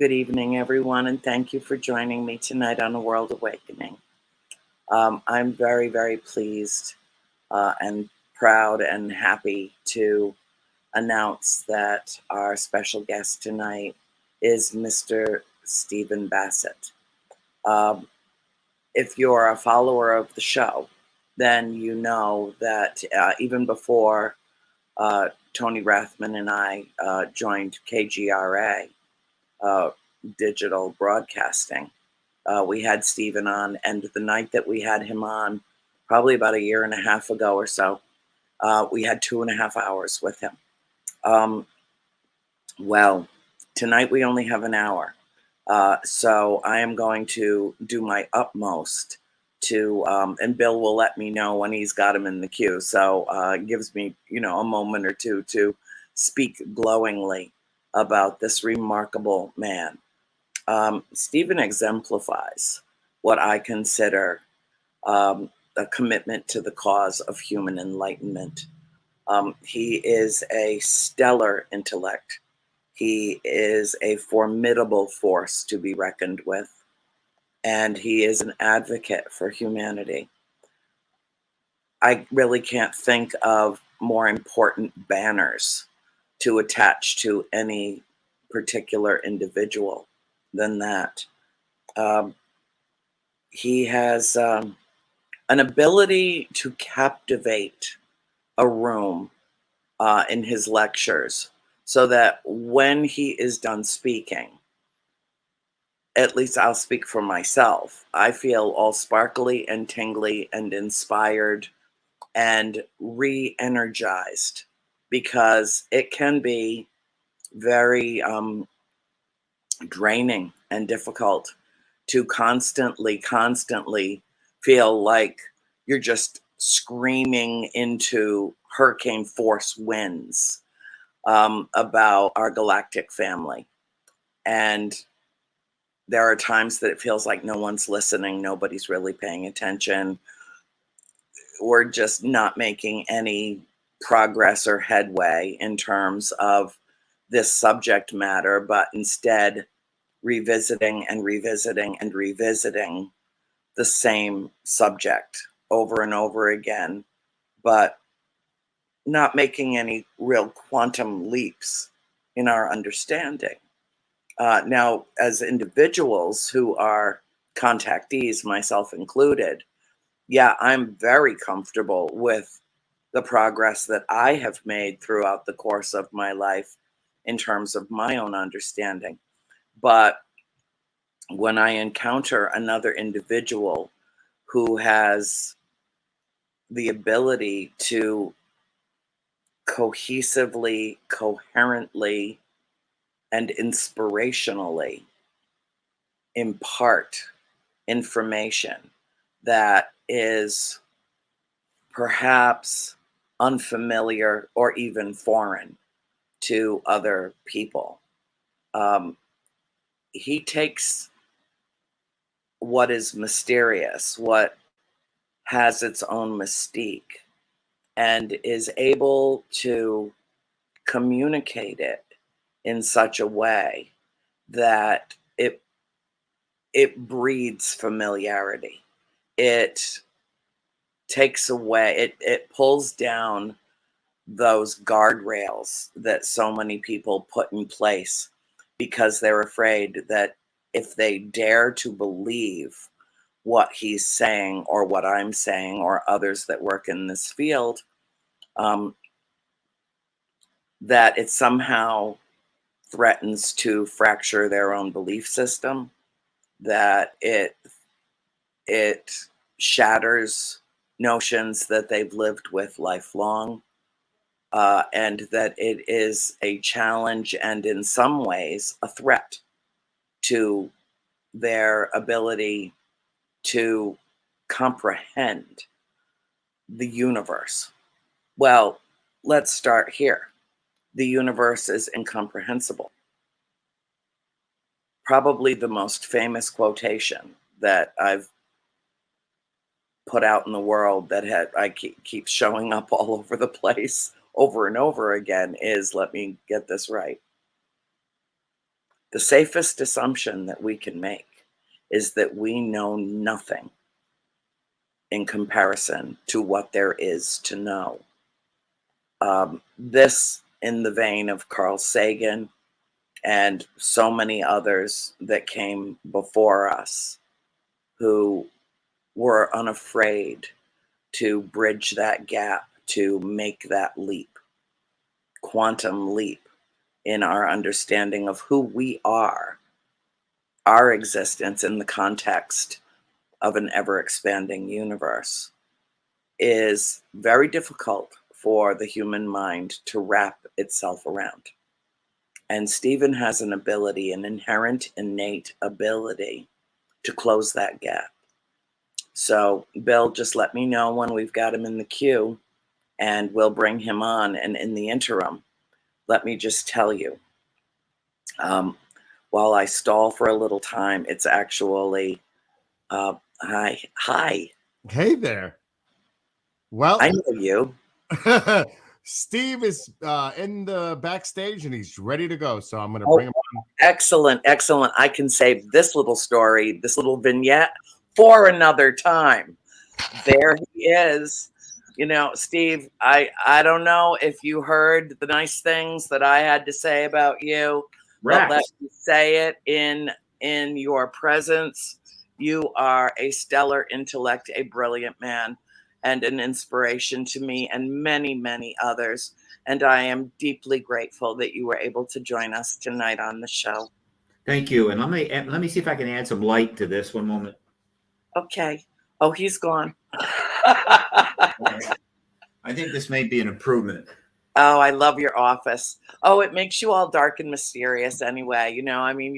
Good evening, everyone, and thank you for joining me tonight on A World Awakening. I'm very, very pleased and proud and happy to announce that our special guest tonight is Mr. Stephen Bassett. Um, if you're a follower of the show, then you know that even before Tony Rathman and I joined KGRA, digital broadcasting. We had Stephen on, and the night that we had him on, probably about a year and a half ago or so, we had 2.5 hours with him. Well, tonight we only have an hour, so I am going to do my utmost to, and Bill will let me know when he's got him in the queue, so it gives me, a moment or two to speak glowingly about this remarkable man. Stephen exemplifies what I consider a commitment to the cause of human enlightenment. He is a stellar intellect. He is a formidable force to be reckoned with, and he is an advocate for humanity. I really can't think of more important banners to attach to any particular individual than that. He has an ability to captivate a room in his lectures so that when he is done speaking, at least I'll speak for myself, I feel all sparkly and tingly and inspired and re-energized, because it can be very draining and difficult to constantly feel like you're just screaming into hurricane force winds about our galactic family. And there are times that it feels like no one's listening, nobody's really paying attention. We're just not making any progress or headway in terms of this subject matter, but instead revisiting and revisiting and revisiting the same subject over and over again, but not making any real quantum leaps in our understanding. Now, as individuals who are contactees, myself included, yeah, I'm very comfortable with the progress that I have made throughout the course of my life in terms of my own understanding. But when I encounter another individual who has the ability to cohesively, coherently, and inspirationally impart information that is perhaps unfamiliar or even foreign to other people, he takes what is mysterious, what has its own mystique, and is able to communicate it in such a way that it breeds familiarity. It takes away, it pulls down those guardrails that so many people put in place because they're afraid that if they dare to believe what he's saying or what I'm saying or others that work in this field, that it somehow threatens to fracture their own belief system, that it shatters notions that they've lived with lifelong, and that it is a challenge and in some ways a threat to their ability to comprehend the universe. Well, let's start here. The universe is incomprehensible. Probably the most famous quotation that I've put out in the world that I keep showing up all over the place over and over again is, let me get this right. The safest assumption that we can make is that we know nothing in comparison to what there is to know. This, in the vein of Carl Sagan and so many others that came before us who were unafraid to bridge that gap, to make that leap, quantum leap in our understanding of who we are, our existence in the context of an ever expanding universe, is very difficult for the human mind to wrap itself around. And Stephen has an ability, an inherent, innate ability to close that gap. So, Bill, just let me know when we've got him in the queue and we'll bring him on. And in the interim, let me just tell you, while I stall for a little time, it's actually, hi. Hey there. Well, I know you. Steve is in the backstage and he's ready to go. So I'm going to bring him on. Excellent. I can save this little story, this little vignette for another time. There he is. You know, Steve, I don't know if you heard the nice things that I had to say about you, but let me say it in your presence. You are a stellar intellect, a brilliant man, and an inspiration to me and many, many others. And I am deeply grateful that you were able to join us tonight on the show. Thank you. And let me see if I can add some light to this. One moment. Okay. Oh, he's gone. I think this may be an improvement. Oh, I love your office. Oh, it makes you all dark and mysterious anyway. You know, I mean,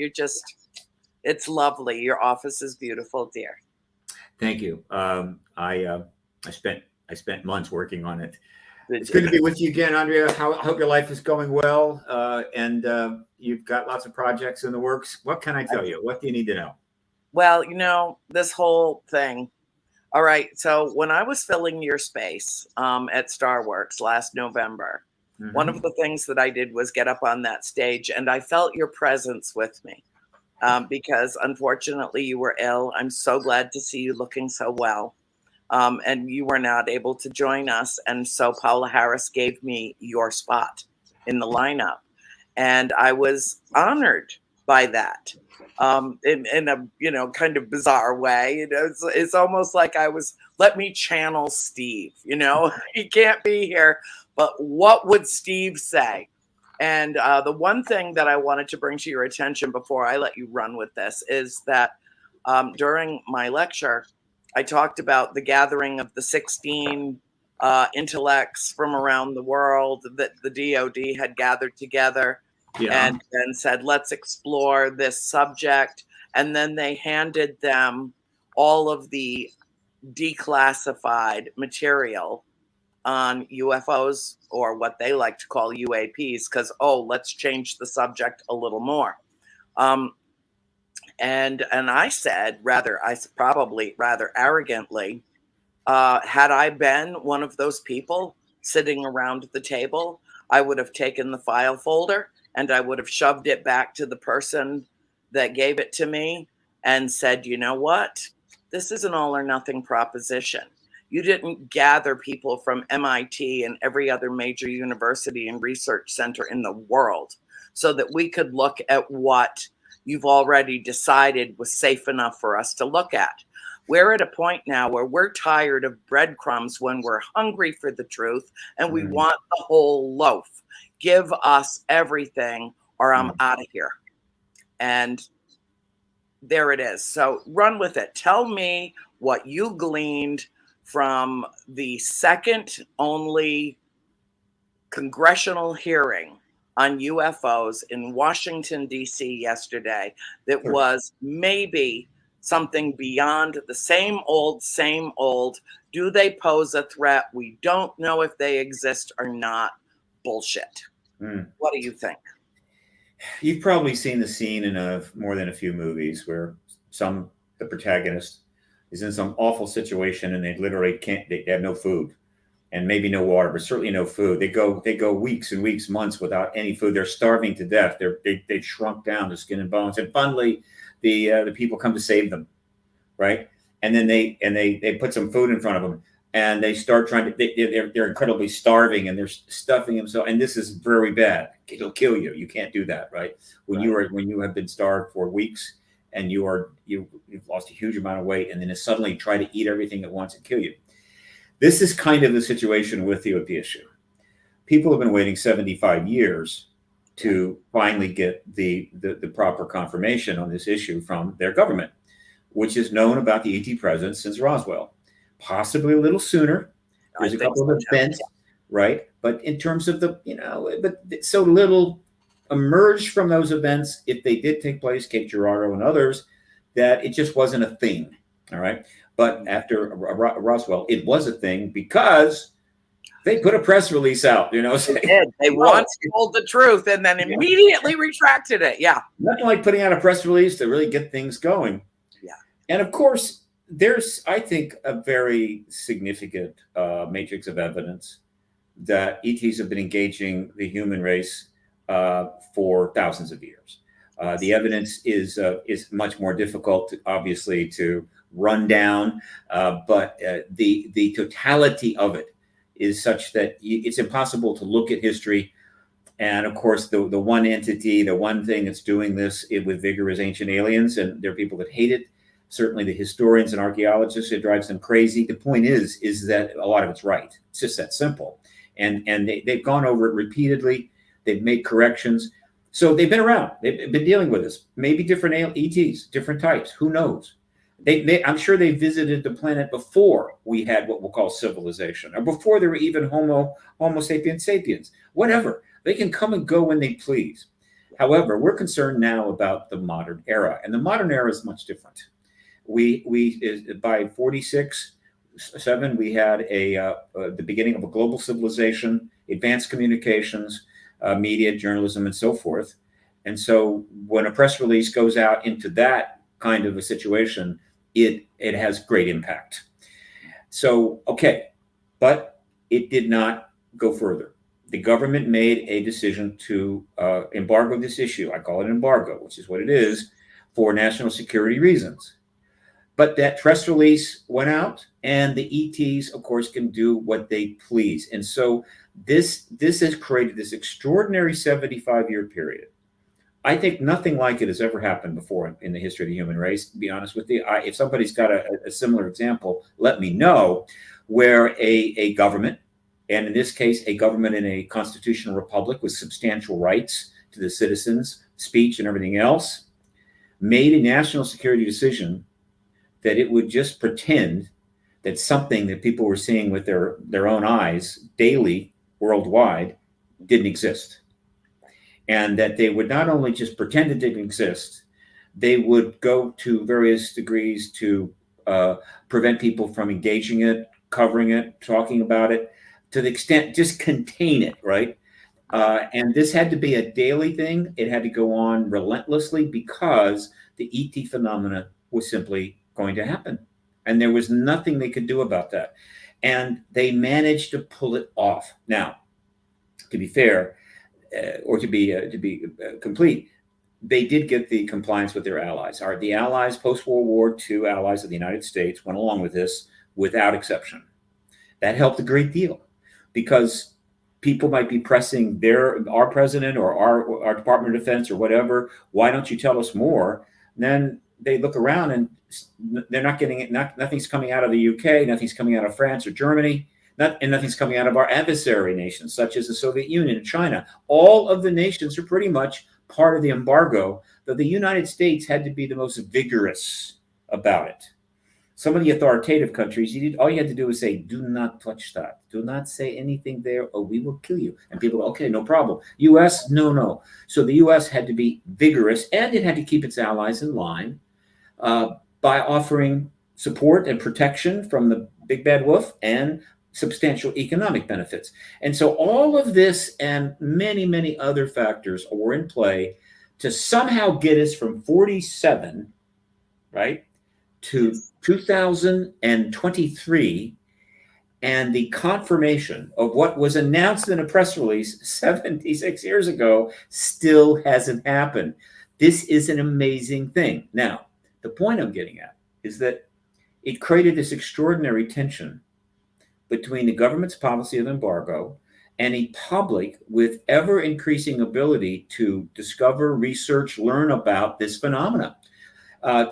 it's lovely. Your office is beautiful, dear. Thank you. I spent months working on it. It's good to be with you again, Andrea. I hope your life is going well, and you've got lots of projects in the works. What can I tell you? What do you need to know? Well, you know, this whole thing. All right. So when I was filling your space at Starworks last November, one of the things that I did was get up on that stage, and I felt your presence with me because unfortunately you were ill. I'm so glad to see you looking so well. And you were not able to join us. And so Paula Harris gave me your spot in the lineup. And I was honored by that in a, you know, kind of bizarre way. You know, it's almost like let me channel Steve, you know, he can't be here, but what would Steve say? And the one thing that I wanted to bring to your attention before I let you run with this is that during my lecture, I talked about the gathering of the 16 intellects from around the world that the DoD had gathered together and then said, let's explore this subject. And then they handed them all of the declassified material on UFOs, or what they like to call UAPs, because, let's change the subject a little more. And I said, probably rather arrogantly, had I been one of those people sitting around the table, I would have taken the file folder and I would have shoved it back to the person that gave it to me and said, you know what? This is an all or nothing proposition. You didn't gather people from MIT and every other major university and research center in the world so that we could look at what you've already decided was safe enough for us to look at. We're at a point now where we're tired of breadcrumbs when we're hungry for the truth and we want the whole loaf. Give us everything or I'm out of here. And there it is. So run with it. Tell me what you gleaned from the second only congressional hearing on UFOs in Washington, D.C. yesterday that was maybe something beyond the same old. Do they pose a threat? We don't know if they exist or not. Bullshit. What do you think? You've probably seen the scene in more than a few movies where the protagonist is in some awful situation and they literally they have no food. and maybe no water, but certainly no food. They go weeks and weeks, months without any food. They're starving to death. They've shrunk down to skin and bones. And finally, the people come to save them, right? And then they put some food in front of them, and they start trying to. They're incredibly starving, and they're stuffing themselves. And this is very bad. It'll kill you. You can't do that, right? When you have been starved for weeks, and you've lost a huge amount of weight, and then suddenly try to eat everything at once and kill you. This is kind of the situation with the issue. People have been waiting 75 years to finally get the proper confirmation on this issue from their government, which is known about the ET presence since Roswell, possibly a little sooner. There's a couple of events, right? But in terms of but so little emerged from those events, if they did take place, Cape Girardeau and others, that it just wasn't a thing, all right? But after Roswell, it was a thing because they put a press release out, saying, they once told the truth and then immediately retracted it. Yeah. Nothing like putting out a press release to really get things going. Yeah. And of course, there's, I think, a very significant matrix of evidence that ETs have been engaging the human race for thousands of years. The evidence is much more difficult, obviously, to run down, but the totality of it is such that it's impossible to look at history. And of course, the one entity, the one thing that's doing this with vigor is ancient aliens, and there are people that hate it. Certainly, the historians and archaeologists, it drives them crazy. The point is that a lot of it's right. It's just that simple. And they've gone over it repeatedly. They've made corrections. So they've been around. They've been dealing with this. Maybe different ETs, different types. Who knows? I'm sure they visited the planet before we had what we'll call civilization, or before there were even Homo sapiens sapiens, whatever. They can come and go when they please. However, we're concerned now about the modern era, and the modern era is much different. We by 46-7, we had the beginning of a global civilization, advanced communications, media, journalism, and so forth. And so when a press release goes out into that kind of a situation, it has great impact. So, okay, but it did not go further. The government made a decision to embargo this issue. I call it an embargo, which is what it is, for national security reasons. But that press release went out, and the ETs, of course, can do what they please. And so this has created this extraordinary 75-year period. I think nothing like it has ever happened before in the history of the human race, to be honest with you. If somebody's got a similar example, let me know, where a government, and in this case, a government in a constitutional republic with substantial rights to the citizens, speech and everything else, made a national security decision that it would just pretend that something that people were seeing with their own eyes daily worldwide didn't exist. And that they would not only just pretend it didn't exist, they would go to various degrees to prevent people from engaging it, covering it, talking about it, to the extent just contain it, right? And this had to be a daily thing. It had to go on relentlessly because the ET phenomena was simply going to happen. And there was nothing they could do about that. And they managed to pull it off. Now, to be fair, or to be complete, they did get the compliance with their allies. The allies, post-World War II allies of the United States, went along with this without exception. That helped a great deal, because people might be pressing our president or our Department of Defense or whatever, why don't you tell us more? And then they look around and they're not getting it. Nothing's coming out of the UK, nothing's coming out of France or Germany. And nothing's coming out of our adversary nations, such as the Soviet Union and China. All of the nations are pretty much part of the embargo, though the United States had to be the most vigorous about it. Some of the authoritative countries, all you had to do was say, do not touch that. Do not say anything there, or we will kill you. And people go, okay, no problem. U.S., no. So the U.S. had to be vigorous, and it had to keep its allies in line by offering support and protection from the big bad wolf and substantial economic benefits. And so all of this and many, many other factors were in play to somehow get us from 47, right, to 2023. and the confirmation of what was announced in a press release 76 years ago still hasn't happened. This is an amazing thing. Now, the point I'm getting at is that it created this extraordinary tension between the government's policy of embargo and a public with ever increasing ability to discover, research, learn about this phenomena,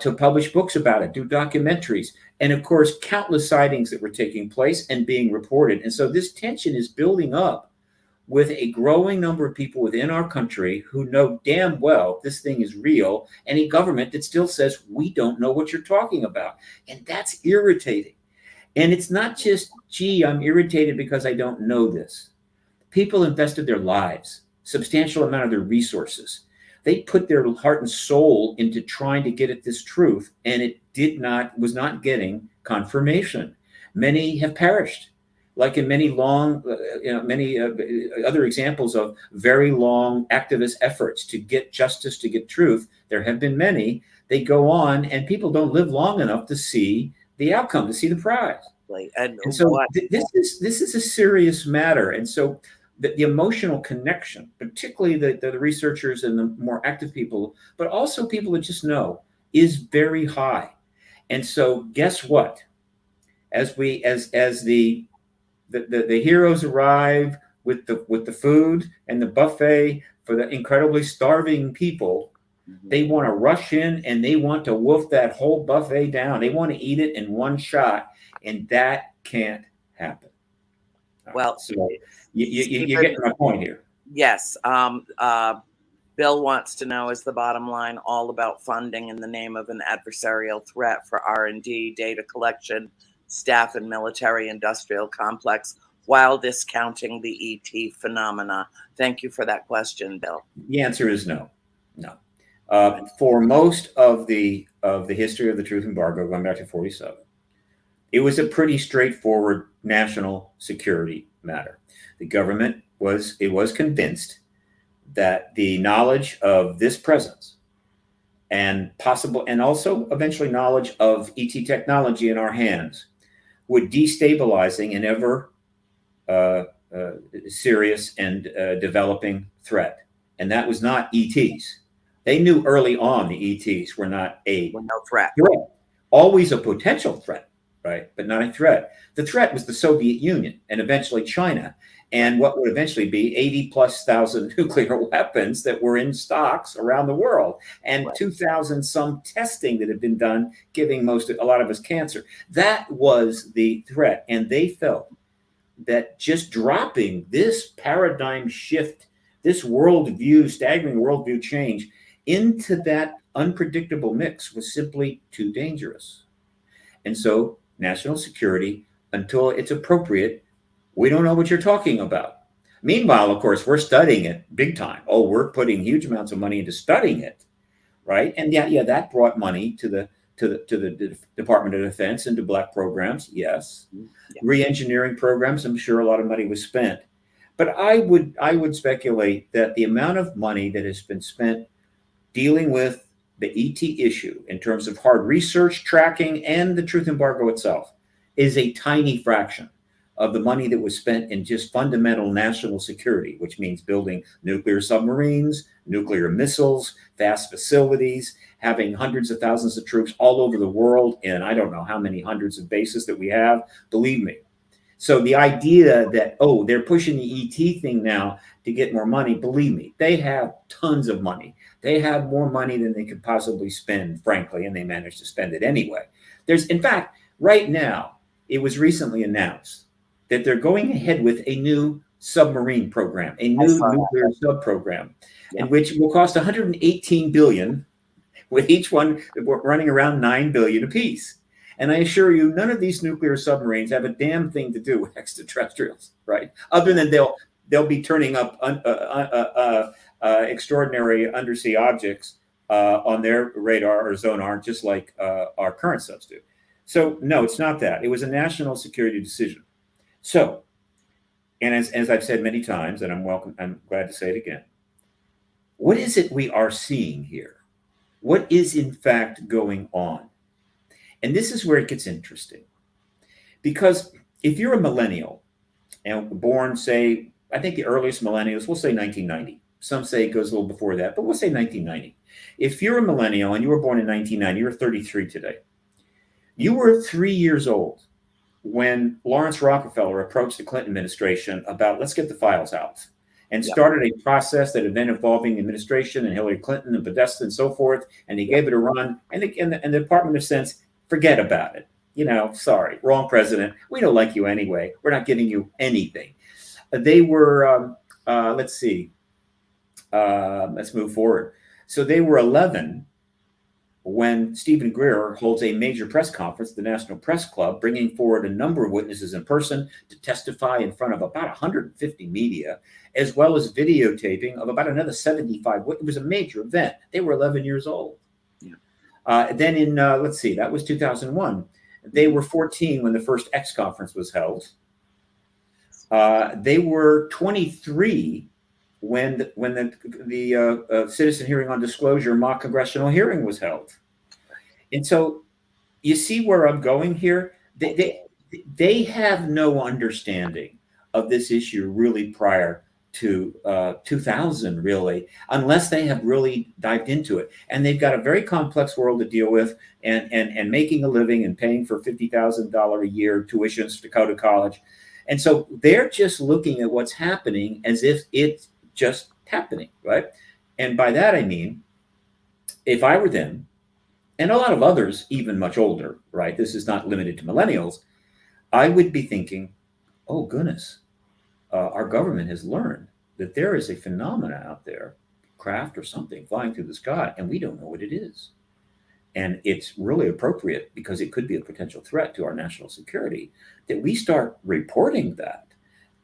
to publish books about it, do documentaries, and of course, countless sightings that were taking place and being reported. And so this tension is building up with a growing number of people within our country who know damn well this thing is real, and a government that still says, we don't know what you're talking about. And that's irritating. And it's not just, gee, I'm irritated because I don't know this. People invested their lives, substantial amount of their resources. They put their heart and soul into trying to get at this truth, and it was not getting confirmation. Many have perished, like in many many other examples of very long activist efforts to get justice, to get truth. There have been many. They go on, and people don't live long enough to see the outcome, to see the prize. And so this is a serious matter. And so the emotional connection, particularly the researchers and the more active people, but also people that just know, is very high. And so guess what? As the heroes arrive with the food and the buffet for the incredibly starving people, they want to rush in and they want to wolf that whole buffet down. They want to eat it in one shot, and that can't happen. Well, so you get my point here. Yes. Bill wants to know, is the bottom line all about funding in the name of an adversarial threat for R&D, data collection, staff, and military industrial complex, while discounting the ET phenomena? Thank you for that question, Bill. The answer is no. No. For most of the history of the truth embargo, going back to 47, it was a pretty straightforward national security matter. The government was convinced that the knowledge of this presence and also eventually knowledge of ET technology in our hands would destabilizing an ever serious and developing threat. And that was not ETs. They knew early on the ETs were not no threat. Always a potential threat, right? But not a threat. The threat was the Soviet Union and eventually China, and what would eventually be 80,000+ nuclear weapons that were in stocks around the world, and 2,000 some testing that had been done, giving a lot of us cancer. That was the threat, and they felt that just dropping this paradigm shift, this worldview, staggering worldview change into that unpredictable mix was simply too dangerous. And so national security, until it's appropriate, we don't know what you're talking about. Meanwhile, of course, we're studying it big time. Oh, we're putting huge amounts of money into studying it, right? And yeah, that brought money to the Department of Defense and to black programs. Yes. Yeah. Re-engineering programs, I'm sure a lot of money was spent. But I would speculate that the amount of money that has been spent dealing with the ET issue in terms of hard research, tracking, and the truth embargo itself is a tiny fraction of the money that was spent in just fundamental national security, which means building nuclear submarines, nuclear missiles, vast facilities, having hundreds of thousands of troops all over the world, and I don't know how many hundreds of bases that we have, believe me. So the idea that, oh, they're pushing the ET thing now to get more money, believe me, they have tons of money. They have more money than they could possibly spend, frankly, and they managed to spend it anyway. In fact, right now, it was recently announced that they're going ahead with a new submarine program, a new nuclear sub program, in which will cost $118 billion, with each one running around $9 billion apiece. And I assure you, none of these nuclear submarines have a damn thing to do with extraterrestrials, right? Other than they'll be turning up extraordinary undersea objects on their radar or sonar, just like our current subs do. So no, it's not that. It was a national security decision. So, and as I've said many times, and I'm glad to say it again, what is it we are seeing here? What is in fact going on? And this is where it gets interesting, because if you're a millennial and born, say, I think the earliest millennials, we'll say 1990. Some say it goes a little before that, but we'll say 1990. If you're a millennial and you were born in 1990, you're 33 today. You were 3 years old when Lawrence Rockefeller approached the Clinton administration about, let's get the files out, and started a process that had been involving the administration and Hillary Clinton and Podesta and so forth. And he gave it a run. And the Department of Defense, forget about it. You know, sorry, wrong president. We don't like you anyway. We're not giving you anything. They were, let's see, let's move forward. So they were 11 when Stephen Greer holds a major press conference at the National Press Club, bringing forward a number of witnesses in person to testify in front of about 150 media, as well as videotaping of about another 75. It was a major event. They were 11 years old. Yeah. Then in, let's see, that was 2001. They were 14 when the first X conference was held. They were 23 when the citizen hearing on disclosure mock congressional hearing was held. And so you see where I'm going here? They have no understanding of this issue really prior to 2000, really, unless they have really dived into it. And they've got a very complex world to deal with, and making a living and paying for $50,000 a year tuitions to go to college. And so they're just looking at what's happening as if it's just happening, right? And by that, I mean, if I were them, and a lot of others, even much older, right? This is not limited to millennials. I would be thinking, oh, goodness, our government has learned that there is a phenomena out there, craft or something flying through the sky, and we don't know what it is. And it's really appropriate, because it could be a potential threat to our national security, that we start reporting that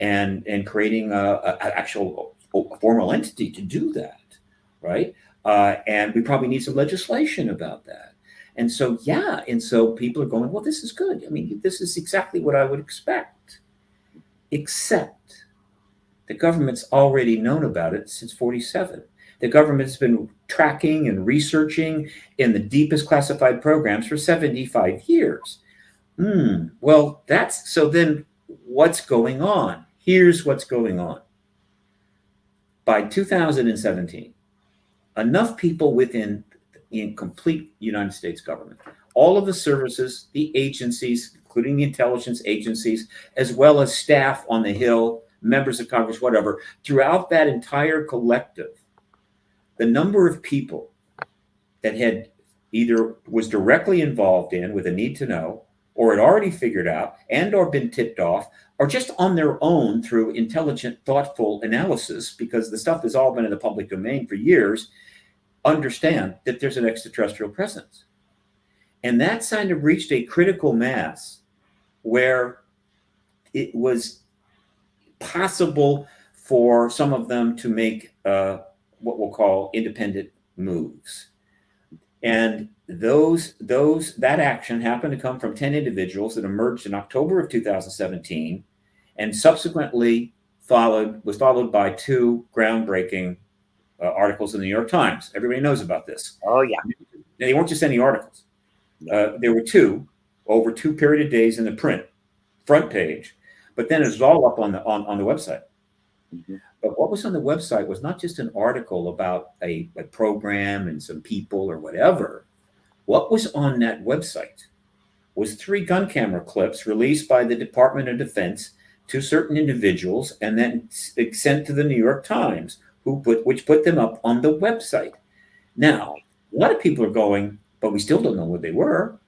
and creating an actual formal entity to do that, right? And we probably need some legislation about that. And so, yeah, and so people are going, well, this is good. I mean, this is exactly what I would expect, except the government's already known about it since 47. The government's been tracking and researching in the deepest classified programs for 75 years. Well, so then what's going on? Here's what's going on. By 2017, enough people within the complete United States government, all of the services, the agencies, including the intelligence agencies, as well as staff on the Hill, members of Congress, whatever, throughout that entire collective, the number of people that had either was directly involved in with a need to know, or had already figured out and or been tipped off, or just on their own through intelligent, thoughtful analysis, because the stuff has all been in the public domain for years, understand that there's an extraterrestrial presence. And that kind of reached a critical mass where it was possible for some of them to make what we'll call independent moves. And that action happened to come from 10 individuals that emerged in October of 2017, and subsequently was followed by 2 groundbreaking articles in the New York Times. Everybody knows about this. Oh, yeah. They weren't just any articles. There were 2 over 2 period of days in the print front page, but then it was all up on the website. Mm-hmm. But what was on the website was not just an article about a program and some people or whatever. What was on that website was 3 gun camera clips released by the Department of Defense to certain individuals and then sent to the New York Times, which put them up on the website. Now, a lot of people are going, but we still don't know what they were.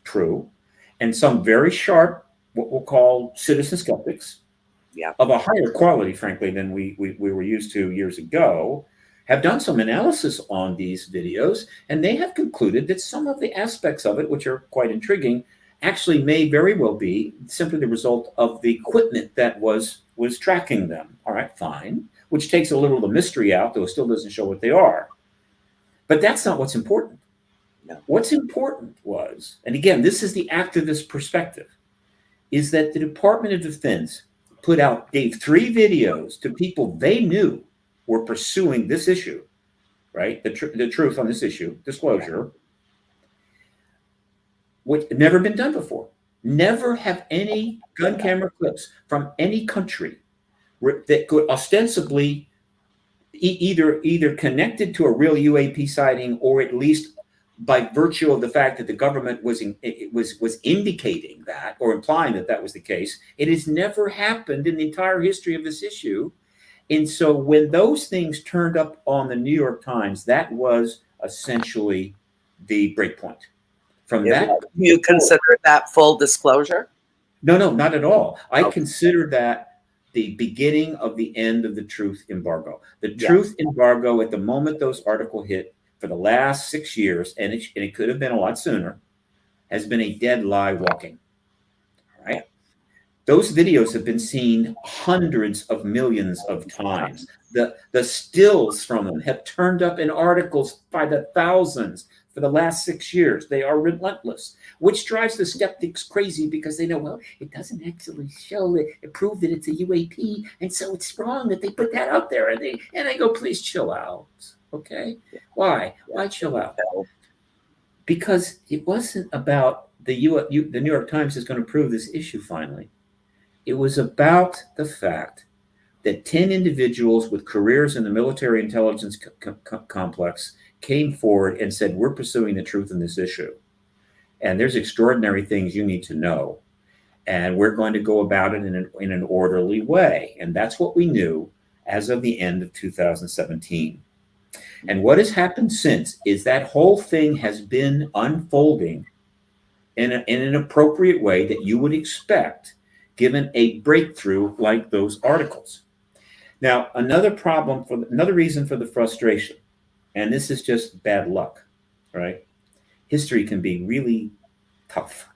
True. And some very sharp, what we'll call citizen skeptics, of a higher quality, frankly, than we were used to years ago, have done some analysis on these videos, and they have concluded that some of the aspects of it, which are quite intriguing, actually may very well be simply the result of the equipment that was tracking them. All right, fine, which takes a little of the mystery out, though it still doesn't show what they are. But that's not what's important. No. What's important was, and again, this is the activist perspective, is that the Department of Defense gave 3 videos to people they knew were pursuing this issue, right? The truth on this issue, disclosure, which had never been done before. Never have any gun camera clips from any country that could ostensibly either connected to a real UAP sighting, or at least by virtue of the fact that the government was indicating that or implying that that was the case. It has never happened in the entire history of this issue. And so when those things turned up on the New York Times, that was essentially the breakpoint. From that, you consider that full disclosure? No, not at all. I consider that the beginning of the end of the truth embargo. The truth embargo, at the moment those articles hit, for the last 6 years, and it could have been a lot sooner, has been a dead lie walking. Right? Those videos have been seen hundreds of millions of times. The stills from them have turned up in articles by the thousands for the last 6 years. They are relentless, which drives the skeptics crazy, because they know, well, it doesn't actually show it prove that it's a UAP, and so it's wrong that they put that out there. And I go, please chill out. Okay, why chill out? Because it wasn't about the New York Times is going to prove this issue finally. It was about the fact that 10 individuals with careers in the military intelligence complex came forward and said, we're pursuing the truth in this issue. And there's extraordinary things you need to know. And we're going to go about it in an orderly way. And that's what we knew as of the end of 2017. And what has happened since is that whole thing has been unfolding in an appropriate way that you would expect, given a breakthrough like those articles. Now, another reason for the frustration, and this is just bad luck, right? History can be really tough,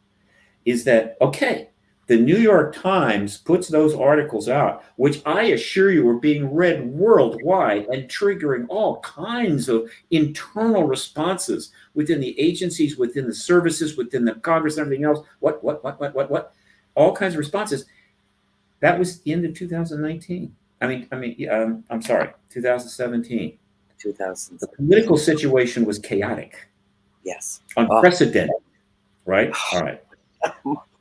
is that, okay, the New York Times puts those articles out, which I assure you are being read worldwide and triggering all kinds of internal responses within the agencies, within the services, within the Congress, and everything else. What? All kinds of responses. That was the end of 2019. I'm sorry, 2017. The political situation was chaotic. Yes. Unprecedented. Right? All right.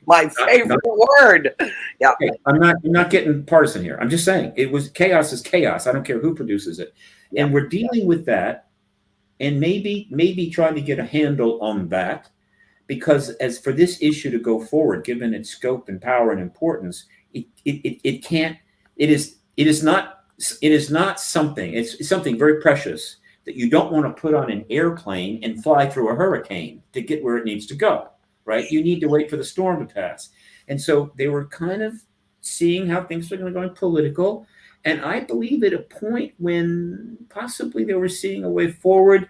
My favorite word. Yeah. Okay. I'm not getting partisan here. I'm just saying chaos is chaos. I don't care who produces it. Yeah. And we're dealing with that, and maybe trying to get a handle on that, because as for this issue to go forward, given its scope and power and importance, it's something very precious that you don't want to put on an airplane and fly through a hurricane to get where it needs to go. Right? You need to wait for the storm to pass. And so they were kind of seeing how things were going political. And I believe at a point when possibly they were seeing a way forward,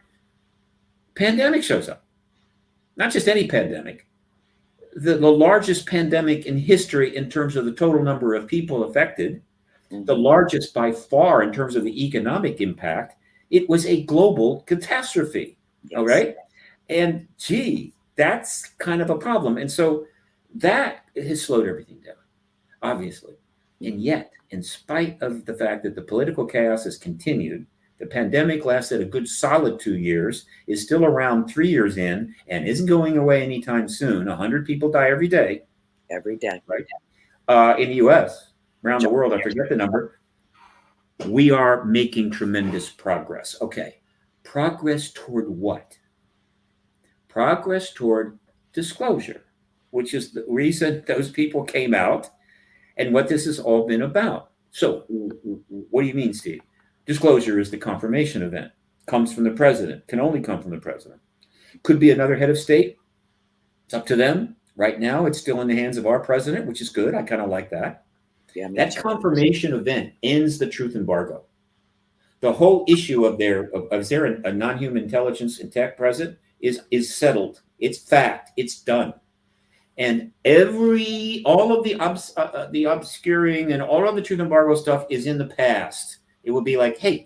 pandemic shows up. Not just any pandemic. The largest pandemic in history in terms of the total number of people affected, the largest by far in terms of the economic impact. It was a global catastrophe. Yes. All right? And gee, that's kind of a problem. And so that has slowed everything down, obviously. And yet, in spite of the fact that the political chaos has continued, the pandemic lasted a good solid 2 years, is still around 3 years in, and isn't going away anytime soon. 100 people die every day. Every day. Right? In the U.S., around the world, I forget the number. We are making tremendous progress. Okay. Progress toward what? Progress toward disclosure, which is the reason those people came out and what this has all been about. So what do you mean, Steve? Disclosure is the confirmation event. Comes from the president, can only come from the president. Could be another head of state. It's up to them. Right now, it's still in the hands of our president, which is good. I kind of like that. Yeah, that confirmation event ends the truth embargo. The whole issue of is there a non-human intelligence and tech present is settled. It's fact. It's done. And all of the obscuring and all of the truth embargo stuff is in the past. It will be like, hey,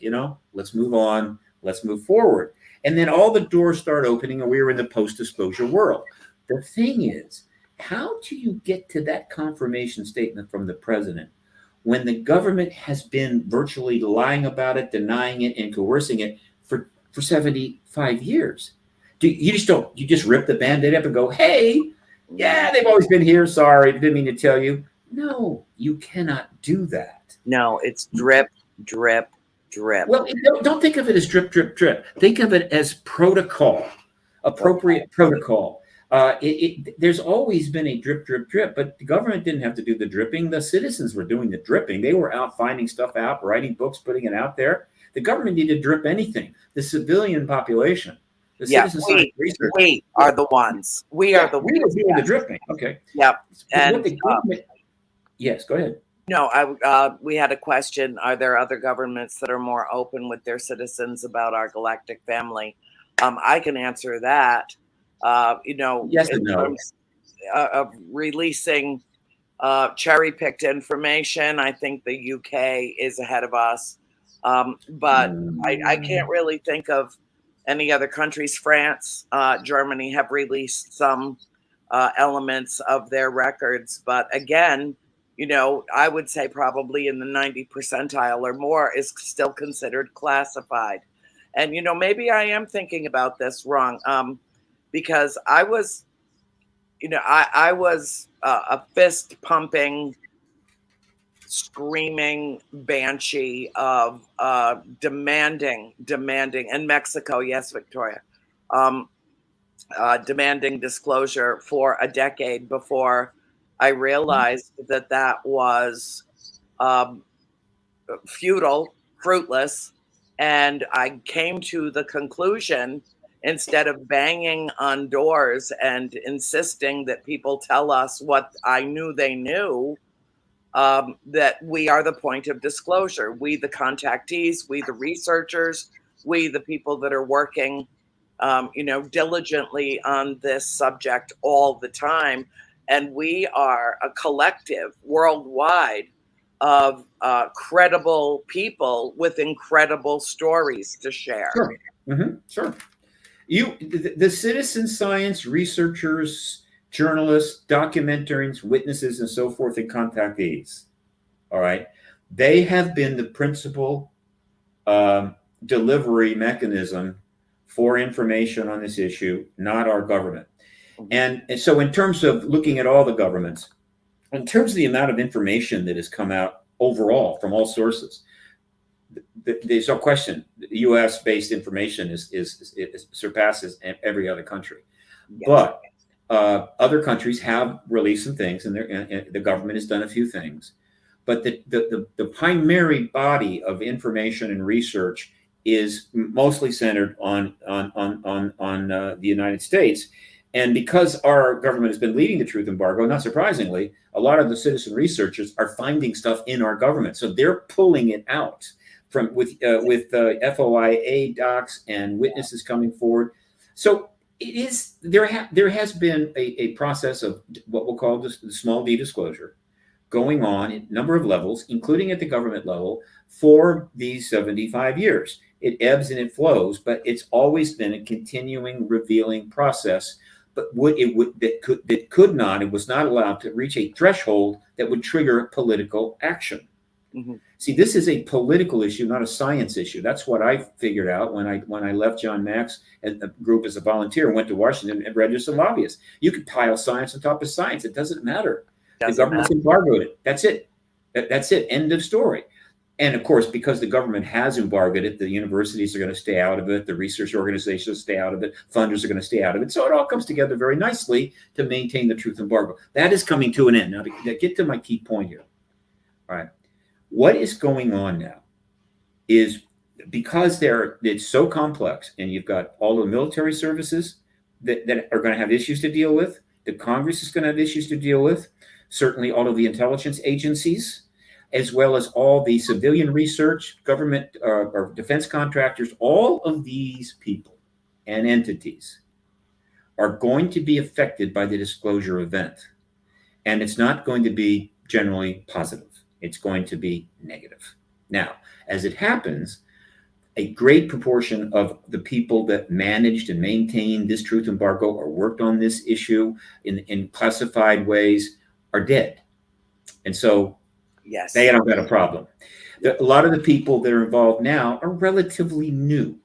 let's move on. Let's move forward. And then all the doors start opening, and we're in the post-disclosure world. The thing is, how do you get to that confirmation statement from the president when the government has been virtually lying about it, denying it, and coercing it for 75 years? You just rip the Band-Aid up and go, hey, Yeah, they've always been here. Sorry, didn't mean to tell you. No, you cannot do that. No, it's drip, drip, drip. Well, don't think of it as drip, drip, drip. Think of it as protocol, appropriate protocol. There's always been a drip, drip, drip, but the government didn't have to do the dripping. The citizens were doing the dripping. They were out finding stuff out, writing books, putting it out there. The government needed to drip anything. The civilian population, the citizen science research. We are the ones. We are we were doing the dripping. Okay. Yep. And yes, go ahead. No, we had a question. Are there other governments that are more open with their citizens about our galactic family? I can answer that. Yes and no. Terms of releasing cherry-picked information, I think the UK is ahead of us. But I can't really think of any other countries. France, Germany have released some elements of their records. But again, I would say probably in the 90th percentile or more is still considered classified. And, maybe I am thinking about this wrong, because I was a fist pumping, screaming banshee of demanding in Mexico. Yes, Victoria, demanding disclosure for a decade before I realized that was futile, fruitless. And I came to the conclusion, instead of banging on doors and insisting that people tell us what I knew they knew, that we are the point of disclosure. We, the contactees, we, the researchers, we, the people that are working, diligently on this subject all the time. And we are a collective worldwide of credible people with incredible stories to share. Sure. Mm-hmm. Sure. The citizen science researchers, journalists, documentarians, witnesses, and so forth, and contactees, all right, they have been the principal delivery mechanism for information on this issue, not our government. And so in terms of looking at all the governments, in terms of the amount of information that has come out overall from all sources, there's no question U.S.-based information is surpasses every other country. Yes. But other countries have released some things, and the government has done a few things. But the primary body of information and research is mostly centered on the United States. And because our government has been leading the truth embargo, not surprisingly, a lot of the citizen researchers are finding stuff in our government. So they're pulling it out with FOIA docs and witnesses coming forward. So it is there has been a process of what we'll call the small d disclosure going on at a number of levels, including at the government level, for these 75 years. It ebbs and it flows, but it's always been a continuing revealing process. But it was not allowed to reach a threshold that would trigger political action. Mm-hmm. See, this is a political issue, not a science issue. That's what I figured out when I left John Mack's group as a volunteer and went to Washington and registered some lobbyists. You could pile science on top of science. It doesn't matter. The government's embargoed it. That's it. That's it. End of story. And of course, because the government has embargoed it, the universities are going to stay out of it. The research organizations stay out of it. Funders are going to stay out of it. So it all comes together very nicely to maintain the truth embargo. That is coming to an end. Now, to get to my key point here. All right. What is going on now is because it's so complex, and you've got all the military services that are going to have issues to deal with. The Congress is going to have issues to deal with. Certainly all of the intelligence agencies, as well as all the civilian research, government or defense contractors, all of these people and entities are going to be affected by the disclosure event. And it's not going to be generally positive. It's going to be negative. Now, as it happens, a great proportion of the people that managed and maintained this truth embargo or worked on this issue in classified ways are dead. And so yes, they don't got a problem. A lot of the people that are involved now are relatively new.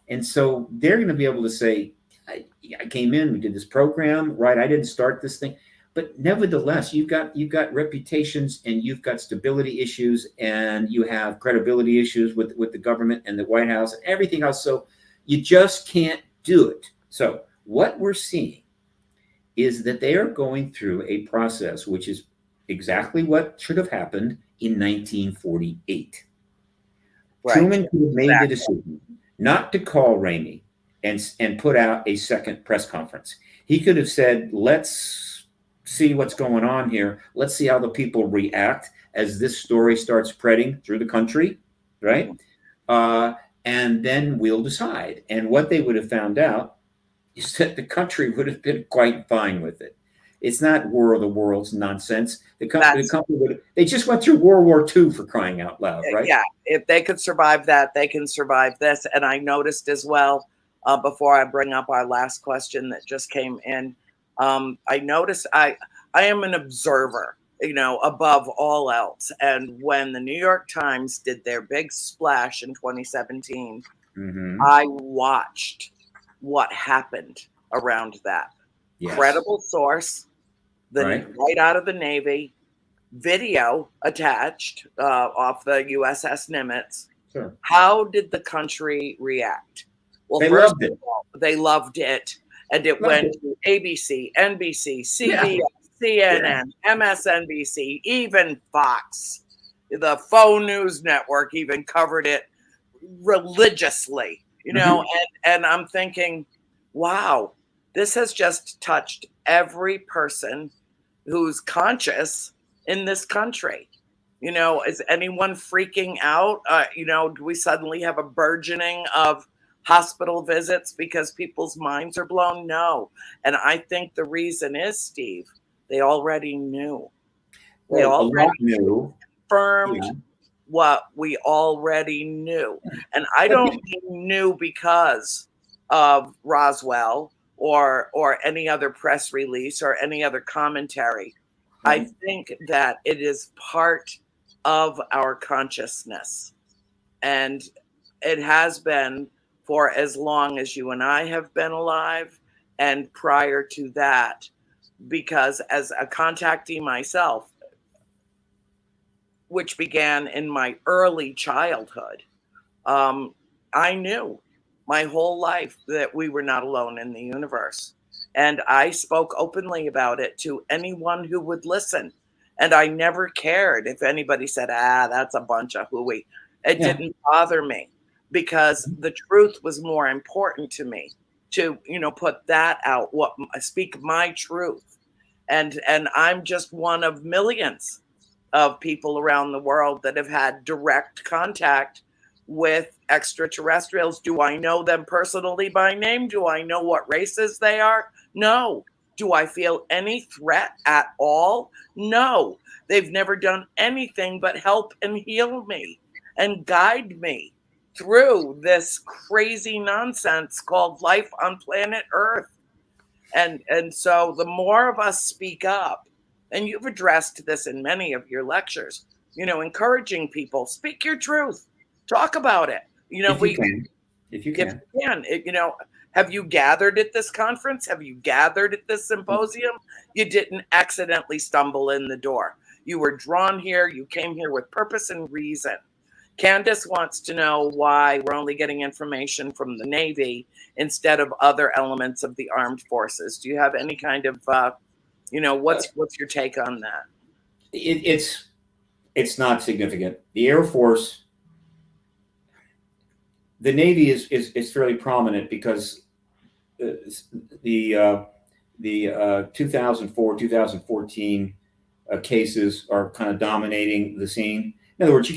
And so they're going to be able to say, I came in, we did this program, right? I didn't start this thing, but nevertheless, you've got reputations and you've got stability issues and you have credibility issues with the government and the White House and everything else. So you just can't do it. So what we're seeing is that they are going through a process which is exactly what should have happened in 1948. Right. Truman could have made the decision not to call Ramey and put out a second press conference. He could have said, let's see what's going on here. Let's see how the people react as this story starts spreading through the country, right? And then we'll decide. And what they would have found out is that the country would have been quite fine with it. It's not War of the Worlds nonsense. The company they just went through World War II, for crying out loud, right? Yeah, if they could survive that, they can survive this. And I noticed as well, before I bring up our last question that just came in, I noticed I am an observer, above all else. And when the New York Times did their big splash in 2017, I watched what happened around that. Yes. Credible source, right out of the Navy, video attached off the USS Nimitz. Sure. How did the country react? Well, they loved it. They loved it, and it went to ABC, NBC, CBS, CNN, MSNBC, even Fox. The faux news network even covered it religiously, and I'm thinking, wow, this has just touched every person who's conscious in this country. Is anyone freaking out? Do we suddenly have a burgeoning of hospital visits because people's minds are blown? No. And I think the reason is, Steve, they already knew. They already confirmed what we already knew. And I don't mean new because of Roswell or any other press release or any other commentary. I think that it is part of our consciousness. And it has been for as long as you and I have been alive, and prior to that, because as a contactee myself, which began in my early childhood, I knew my whole life that we were not alone in the universe. And I spoke openly about it to anyone who would listen. And I never cared if anybody said, that's a bunch of hooey. It didn't bother me, because the truth was more important to me, to, put that out, speak my truth. And I'm just one of millions of people around the world that have had direct contact with extraterrestrials. Do I know them personally by name? Do I know what races they are? No. Do I feel any threat at all? No. They've never done anything but help and heal me and guide me through this crazy nonsense called life on planet Earth. And so the more of us speak up, and you've addressed this in many of your lectures, encouraging people, speak your truth, talk about it. If you can. Have you gathered at this conference? Have you gathered at this symposium? You didn't accidentally stumble in the door. You were drawn here. You came here with purpose and reason. Candace wants to know why we're only getting information from the Navy instead of other elements of the armed forces. Do you have any kind of, what's your take on that? It's not significant. The Air Force, the Navy is fairly prominent because the 2004, 2014 cases are kind of dominating the scene. In other words, you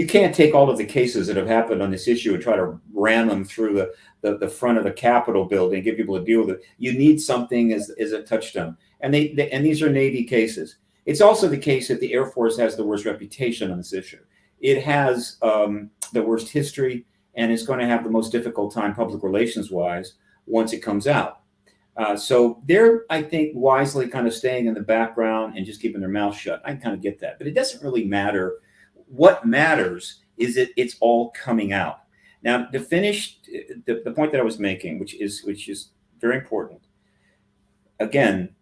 can't take all of the cases that have happened on this issue and try to ram them through the front of the Capitol building, get people to deal with it. You need something as a touchstone. And these are Navy cases. It's also the case that the Air Force has the worst reputation on this issue. It has the worst history, and it's going to have the most difficult time public relations wise once it comes out. So they're, I think, wisely kind of staying in the background and just keeping their mouth shut. I kind of get that, but it doesn't really matter. What matters is it's all coming out. Now, to finish the point that I was making, which is very important. Again,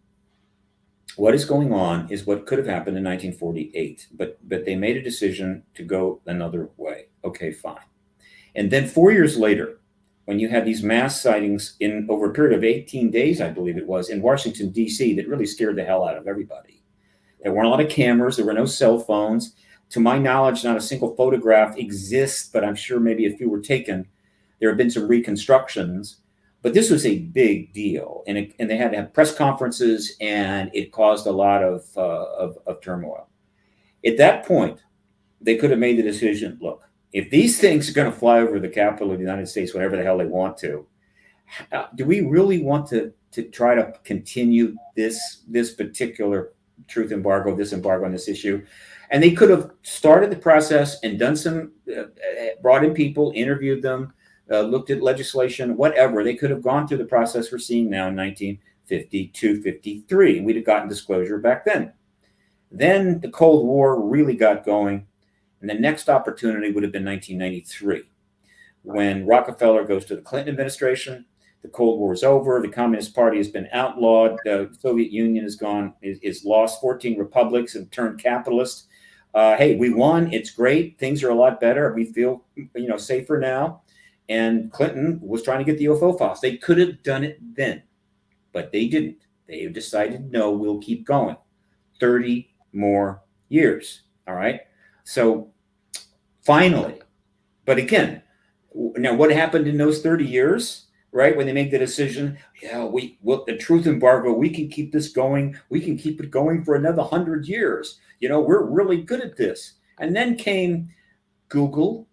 what is going on is what could have happened in 1948, but they made a decision to go another way. Okay, fine. And then 4 years later, when you had these mass sightings in over a period of 18 days, I believe it was, in Washington, D.C., that really scared the hell out of everybody. There weren't a lot of cameras. There were no cell phones. To my knowledge, not a single photograph exists, but I'm sure maybe a few were taken. There have been some reconstructions, but this was a big deal. And they had to have press conferences, and it caused a lot of turmoil. At that point, they could have made the decision, look, if these things are going to fly over the capital of the United States, whenever the hell they want to, do we really want to try to continue this particular truth embargo, this embargo on this issue? And they could have started the process and done some, brought in people, interviewed them, looked at legislation, whatever. They could have gone through the process we're seeing now in 1952, 53, and we'd have gotten disclosure back then. Then the Cold War really got going. And the next opportunity would have been 1993, when Rockefeller goes to the Clinton administration. The Cold War is over. The Communist Party has been outlawed. The Soviet Union is gone, is lost 14 republics and turned capitalist. Hey, we won. It's great. Things are a lot better. We feel, safer now. And Clinton was trying to get the UFO files. They could have done it then, but they didn't. They decided, no, we'll keep going. 30 more years. All right. So finally, but again, now what happened in those 30 years, right? When they make the decision, the truth embargo, we can keep this going. We can keep it going for another 100 years. We're really good at this. And then came Google,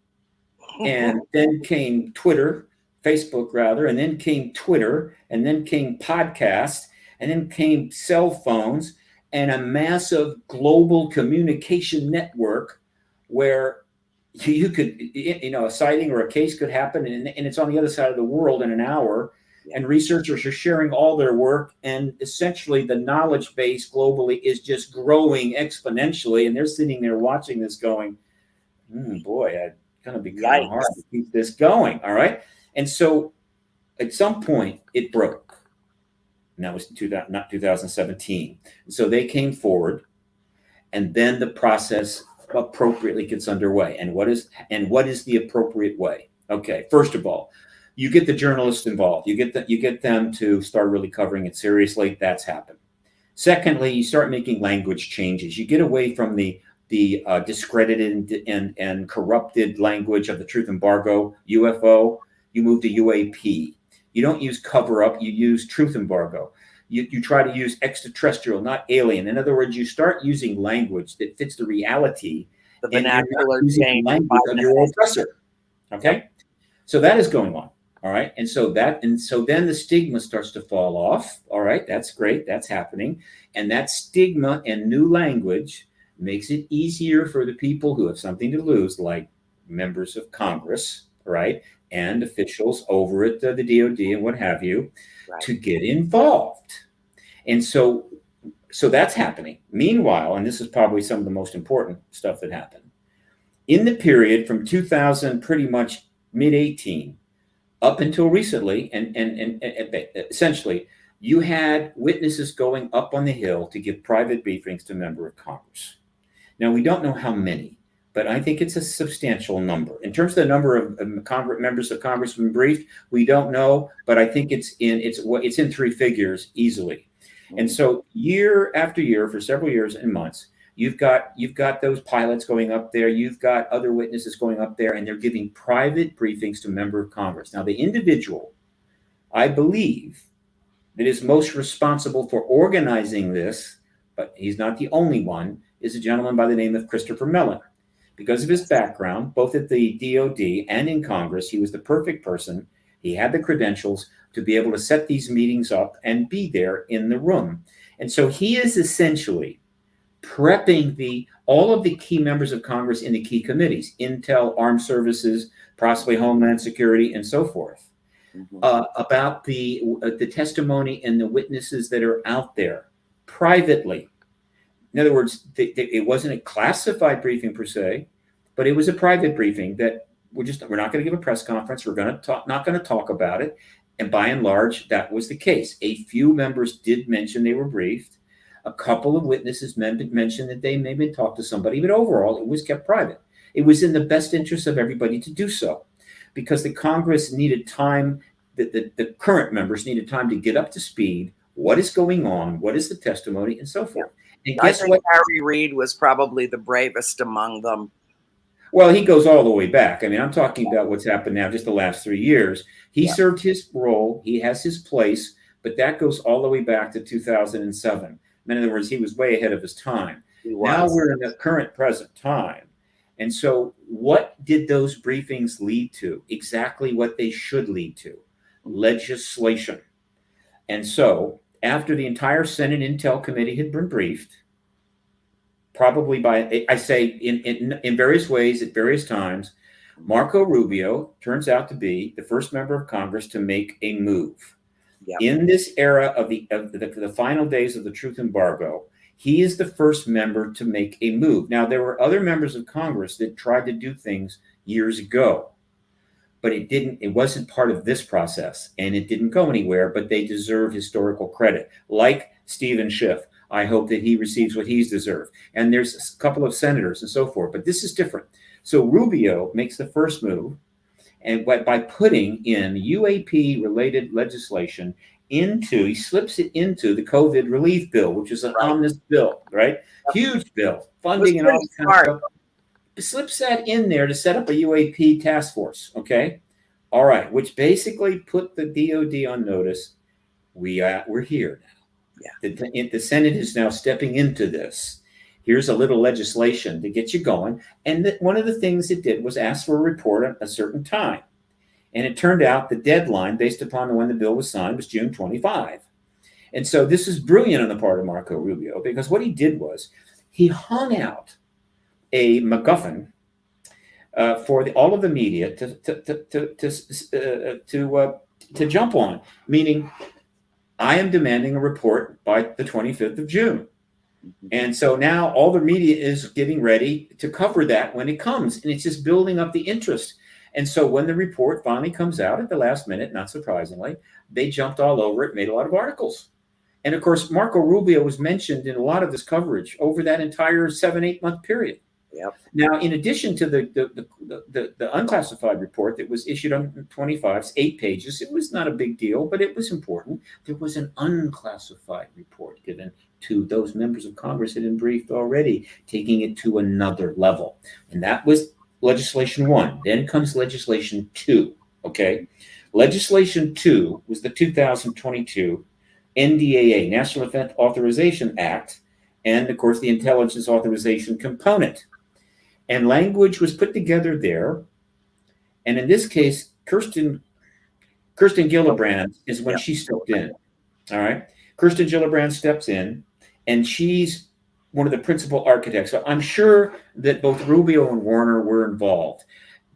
and then came Twitter, Facebook rather, and then came Twitter, and then came podcasts, and then came cell phones, and a massive global communication network where you could, a sighting or a case could happen, and it's on the other side of the world in an hour, and researchers are sharing all their work, and essentially the knowledge base globally is just growing exponentially, and they're sitting there watching this going, boy, it's going to be kind of hard to keep this going, all right? And so at some point, it broke. And that was not 2017. So they came forward, and then the process appropriately gets underway. And what is the appropriate way? Okay, first of all, you get the journalists involved. You get them to start really covering it seriously. That's happened. Secondly, you start making language changes. You get away from the discredited and corrupted language of the truth embargo, UFO. You move to UAP. You don't use cover up, you use truth embargo. You try to use extraterrestrial, not alien. In other words, you start using language that fits the reality. The vernacular language of your oppressor. Okay? So that is going on. All right. And so then the stigma starts to fall off. All right. That's great. That's happening. And that stigma and new language makes it easier for the people who have something to lose, like members of Congress, right? And officials over at the DOD and what have you, to get involved. And so that's happening. Meanwhile, and this is probably some of the most important stuff that happened, in the period from 2000, pretty much mid-18, up until recently, and essentially, you had witnesses going up on the Hill to give private briefings to members of Congress. Now, we don't know how many, but I think it's a substantial number. In terms of the number of members of Congress been briefed, we don't know, but I think it's in three figures easily. And so year after year, for several years and months, you've got those pilots going up there, you've got other witnesses going up there, and they're giving private briefings to members of Congress. Now, the individual, I believe, that is most responsible for organizing this, but he's not the only one, is a gentleman by the name of Christopher Mellon. Because of his background, both at the DOD and in Congress, he was the perfect person. He had the credentials to be able to set these meetings up and be there in the room. And so he is essentially prepping all of the key members of Congress in the key committees, Intel, Armed Services, possibly Homeland Security, and so forth, about the testimony and the witnesses that are out there privately. In other words, it wasn't a classified briefing per se, but it was a private briefing that we're not going to give a press conference. We're not going to talk about it. And by and large, that was the case. A few members did mention they were briefed. A couple of witnesses mentioned that they maybe talked to somebody, but overall, it was kept private. It was in the best interest of everybody to do so, because the Congress needed time, the current members needed time to get up to speed. What is going on? What is the testimony, and so forth. And I guess think what? Harry Reid was probably the bravest among them. Well, he goes all the way back. I mean, I'm talking about what's happened now, just the last 3 years. He served his role. He has his place, but that goes all the way back to 2007. In other words, he was way ahead of his time. Now we're in the current present time. And so what did those briefings lead to? Exactly what they should lead to: legislation. And so after the entire Senate Intel Committee had been briefed, probably by, I say, in various ways at various times, Marco Rubio turns out to be the first member of Congress to make a move. In this era of the final days of the truth embargo, he is the first member to make a move. Now, there were other members of Congress that tried to do things years ago, but it wasn't part of this process, and it didn't go anywhere, but they deserve historical credit. Like Stephen Schiff, I hope that he receives what he's deserved. And there's a couple of senators and so forth, but this is different. So Rubio makes the first move, and by putting in UAP-related legislation he slips it into the COVID relief bill, which is an omnibus bill, right? Huge bill, funding and all this kind of stuff. Slips that in there to set up a UAP task force, okay? All right, which basically put the DOD on notice. We're here now. The Senate is now stepping into this. Here's a little legislation to get you going. And one of the things it did was ask for a report at a certain time. And it turned out the deadline, based upon when the bill was signed, was June 25. And so this is brilliant on the part of Marco Rubio, because what he did was he hung out a MacGuffin for all of the media to jump on, meaning I am demanding a report by the 25th of June. And so now all the media is getting ready to cover that when it comes, and it's just building up the interest. And so when the report finally comes out at the last minute, not surprisingly, they jumped all over it, made a lot of articles. And of course, Marco Rubio was mentioned in a lot of this coverage over that entire 7-8 month period. Now, in addition to the unclassified report that was issued on 25, 8 pages, it was not a big deal, but it was important. There was an unclassified report given to those members of Congress that had been briefed already, taking it to another level. And that was legislation 1. Then comes legislation 2, okay? Legislation 2 was the 2022 NDAA, National Defense Authorization Act, and of course the intelligence authorization component. And language was put together there. And in this case, Kirsten Gillibrand is when she stepped in. All right. Kirsten Gillibrand steps in, and she's one of the principal architects. So I'm sure that both Rubio and Warner were involved.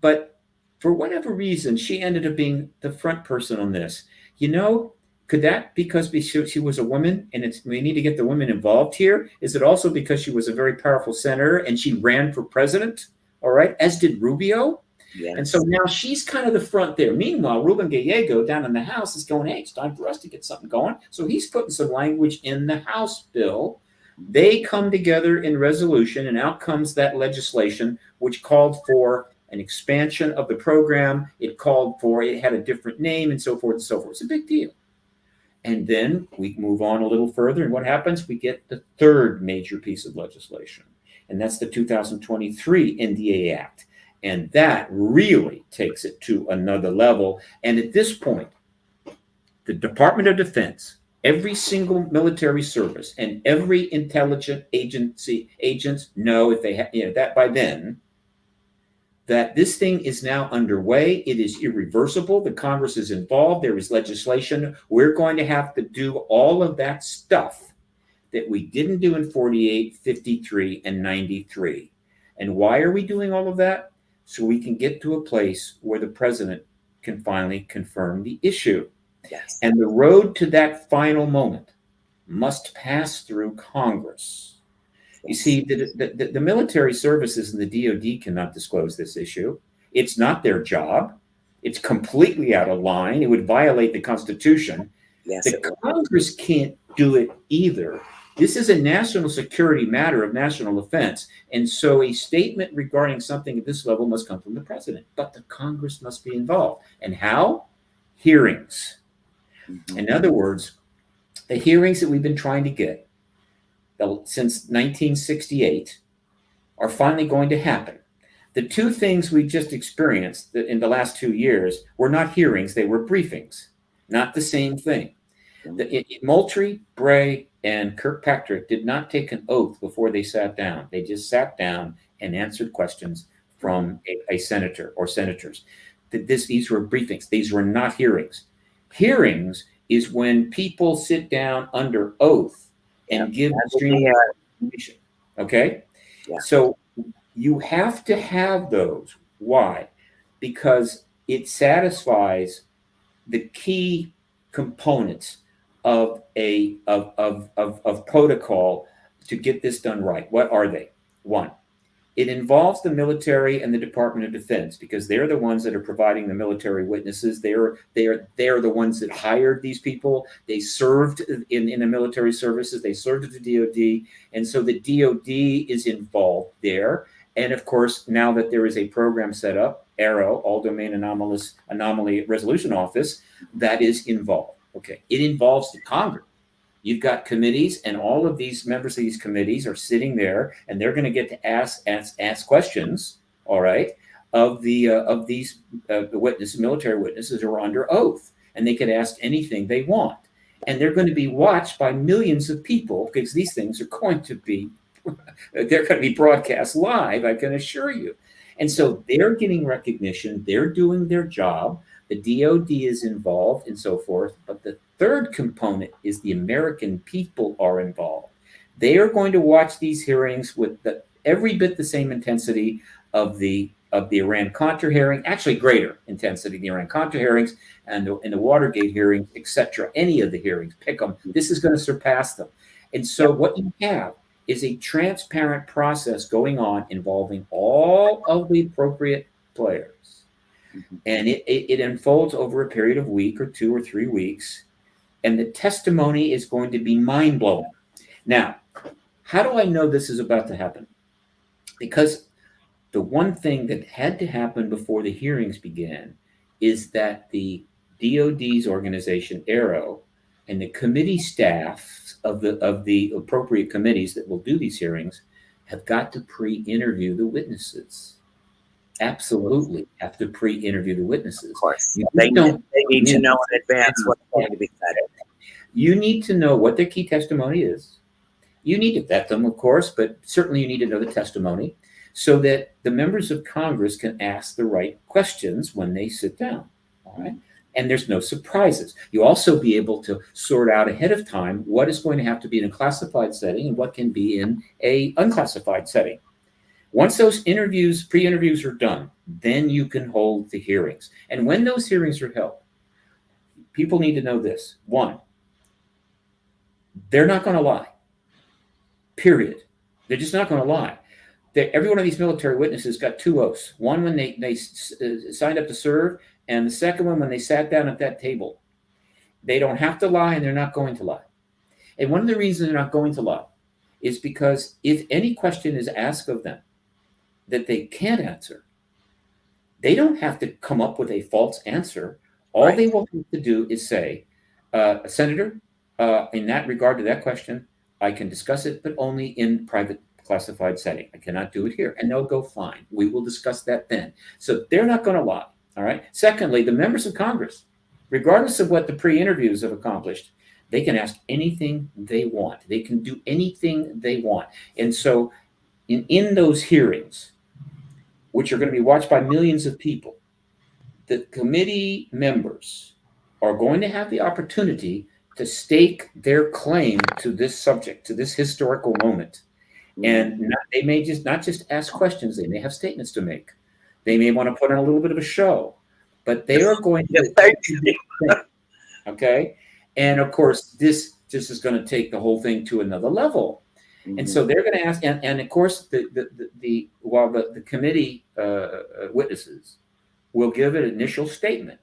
But for whatever reason, she ended up being the front person on this. You know, could that because she was a woman, and we need to get the women involved here? Is it also because she was a very powerful senator and she ran for president? All right, as did Rubio. Yes. And so now she's kind of the front there. Meanwhile, Ruben Gallego down in the House is going, hey, it's time for us to get something going. So he's putting some language in the House bill. They come together in resolution, and out comes that legislation, which called for an expansion of the program. It had a different name and so forth and so forth. It's a big deal. And then we move on a little further, and what happens? We get the third major piece of legislation, and that's the 2023 NDA Act. And that really takes it to another level. And at this point, the Department of Defense, every single military service, and every intelligence agents know, if they have that by then, that this thing is now underway. It is irreversible. The Congress is involved. There is legislation. We're going to have to do all of that stuff that we didn't do in 48, 53, and 93. And why are we doing all of that? So we can get to a place where the president can finally confirm the issue. Yes. And the road to that final moment must pass through Congress. You see, the military services and the DOD cannot disclose this issue. It's not their job. It's completely out of line. It would violate the Constitution. Yes, The Congress can't do it either. This is a national security matter of national offense. And so a statement regarding something at this level must come from the president. But the Congress must be involved. And how? Hearings. Mm-hmm. In other words, the hearings that we've been trying to get since 1968 are finally going to happen. The two things we just experienced in the last 2 years were not hearings, they were briefings. Not the same thing. Moultrie, Bray, and Kirkpatrick did not take an oath before they sat down. They just sat down and answered questions from a senator or senators. These were briefings. These were not hearings. Hearings is when people sit down under oath and give extreme information. Okay? Yeah. So you have to have those. Why? Because it satisfies the key components of protocol to get this done right. What are they? One, it involves the military and the Department of Defense because they're the ones that are providing the military witnesses. They're the ones that hired these people. They served in the military services. They served at the DOD, and so the DOD is involved there. And of course, now that there is a program set up, ARROW, All Domain Anomaly Resolution Office, that is involved. Okay, it involves the Congress. You've got committees, and all of these members of these committees are sitting there, and they're going to get to ask questions. All right, of these witnesses, military witnesses who are under oath, and they can ask anything they want, and they're going to be watched by millions of people because these things are going to be they're going to be broadcast live. I can assure you. And so they're getting recognition. They're doing their job. The DOD is involved and so forth. But the third component is the American people are involved. They are going to watch these hearings with every bit the same intensity of the Iran-Contra hearing, actually greater intensity, the Iran-Contra hearings and the Watergate hearings, etc. Any of the hearings, pick them. This is going to surpass them. And so what you have is a transparent process going on involving all of the appropriate players. And it unfolds over a period of a week or 2 or 3 weeks. And the testimony is going to be mind-blowing. Now, how do I know this is about to happen? Because the one thing that had to happen before the hearings began is that the DOD's organization, ARROW, and the committee staff of the appropriate committees that will do these hearings have got to pre-interview the witnesses. Absolutely have to pre-interview the witnesses. Of course. They need to know in advance what's going to be said. You need to know what their key testimony is. You need to vet them, of course, but certainly you need to know the testimony so that the members of Congress can ask the right questions when they sit down. All right. And there's no surprises. You also be able to sort out ahead of time what is going to have to be in a classified setting and what can be in a unclassified setting. Once those pre-interviews are done, then you can hold the hearings. And when those hearings are held, people need to know this. One, they're not going to lie. Period. They're just not going to lie. Every one of these military witnesses got 2 oaths. One when they signed up to serve, and the second one when they sat down at that table. They don't have to lie, and they're not going to lie. And one of the reasons they're not going to lie is because if any question is asked of them that they can't answer, they don't have to come up with a false answer. All they will have to do is say, Senator, in that regard to that question, I can discuss it, but only in private classified setting. I cannot do it here. And they'll go, fine. We will discuss that then. So they're not going to lie. All right. Secondly, the members of Congress, regardless of what the pre-interviews have accomplished, they can ask anything they want. They can do anything they want. And so in those hearings, which are going to be watched by millions of people, the committee members are going to have the opportunity to stake their claim to this subject, to this historical moment. And they may not just ask questions, they may have statements to make. They may want to put on a little bit of a show, but they are going to, okay? And of course, this just is going to take the whole thing to another level. Mm-hmm. And so they're going to ask, and of course, while the committee witnesses will give an initial statement.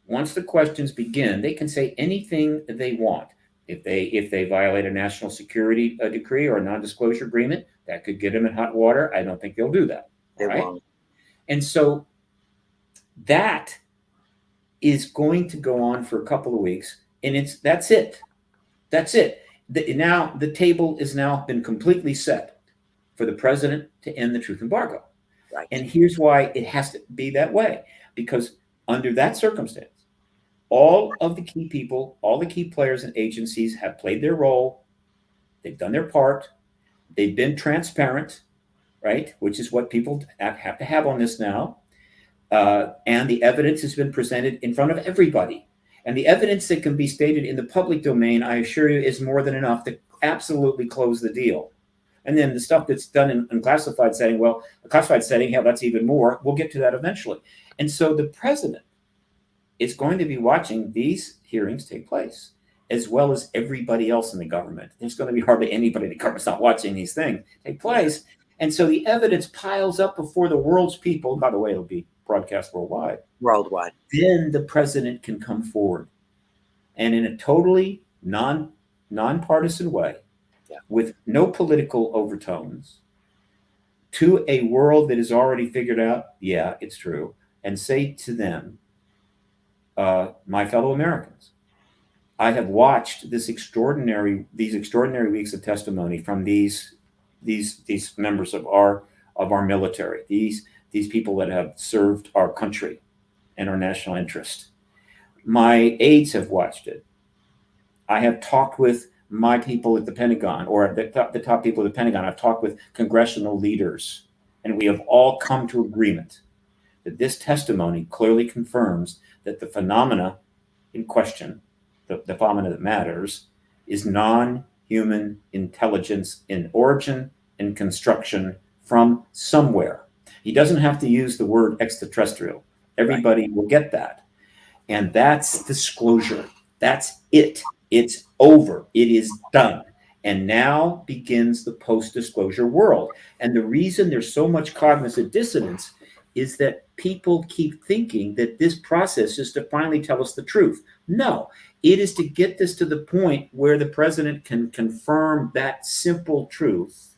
Once the questions begin, they can say anything they want. If they violate a national security decree or a non-disclosure agreement, that could get them in hot water. I don't think they'll do that. They won't. And so that is going to go on for a couple of weeks, and that's it. That's it. Now the table is now been completely set for the president to end the truth embargo. Right. And here's why it has to be that way, because under that circumstance, all of the key people, all the key players and agencies have played their role. They've done their part. They've been transparent, right? Which is what people have to have on this now. And the evidence has been presented in front of everybody. And the evidence that can be stated in the public domain, I assure you, is more than enough to absolutely close the deal. And then the stuff that's done in classified setting, well, a classified setting, hell, that's even more. We'll get to that eventually. And so the president is going to be watching these hearings take place, as well as everybody else in the government. There's going to be hardly anybody in the government's not watching these things take place. And so the evidence piles up before the world's people. By the way, it'll be broadcast worldwide. Worldwide. Then the president can come forward, and in a totally nonpartisan way, with no political overtones, to a world that has already figured out, yeah, it's true, and say to them, my fellow Americans, I have watched these extraordinary weeks of testimony from these members of our military, these people that have served our country and our national interest. My aides have watched it. I have talked with my people at the Pentagon, or the top people at the Pentagon. I've talked with congressional leaders, and we have all come to agreement that this testimony clearly confirms that the phenomena in question, the phenomena that matters, is non-human intelligence in origin and construction from somewhere. He doesn't have to use the word extraterrestrial. Everybody will get that. And that's disclosure. That's it. It's over. It is done. And now begins the post-disclosure world. And the reason there's so much cognitive dissonance is that people keep thinking that this process is to finally tell us the truth. No, it is to get this to the point where the president can confirm that simple truth.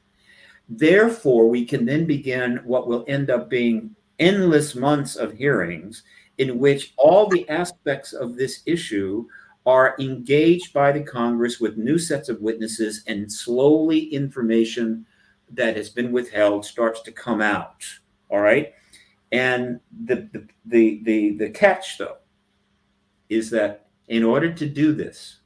Therefore, we can then begin what will end up being endless months of hearings in which all the aspects of this issue are engaged by the Congress with new sets of witnesses, and slowly information that has been withheld starts to come out. All right. And the catch, though, is that in order to do this,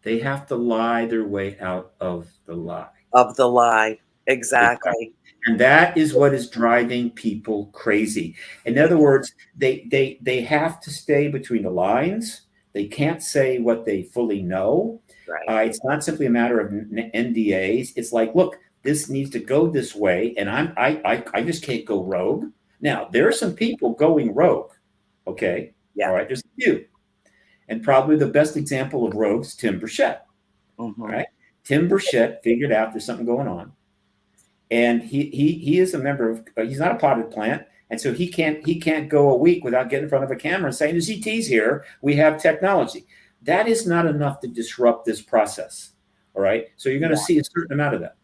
they have to lie their way out of the lie. Of the lie. Exactly. And that is what is driving people crazy. In other words, they have to stay between the lines. They can't say what they fully know. Right. It's not simply a matter of NDAs. It's like, look, this needs to go this way, and I just can't go rogue. Now, there are some people going rogue. Okay. Yeah. All right. There's a few. And probably the best example of rogues, Tim Burchett. Mm-hmm. Right. Tim Burchett figured out there's something going on. And he is a member of, he's not a potted plant. And so he can't go a week without getting in front of a camera and saying, the ZT's here, we have technology. That is not enough to disrupt this process. All right. So you're going to see a certain amount of that.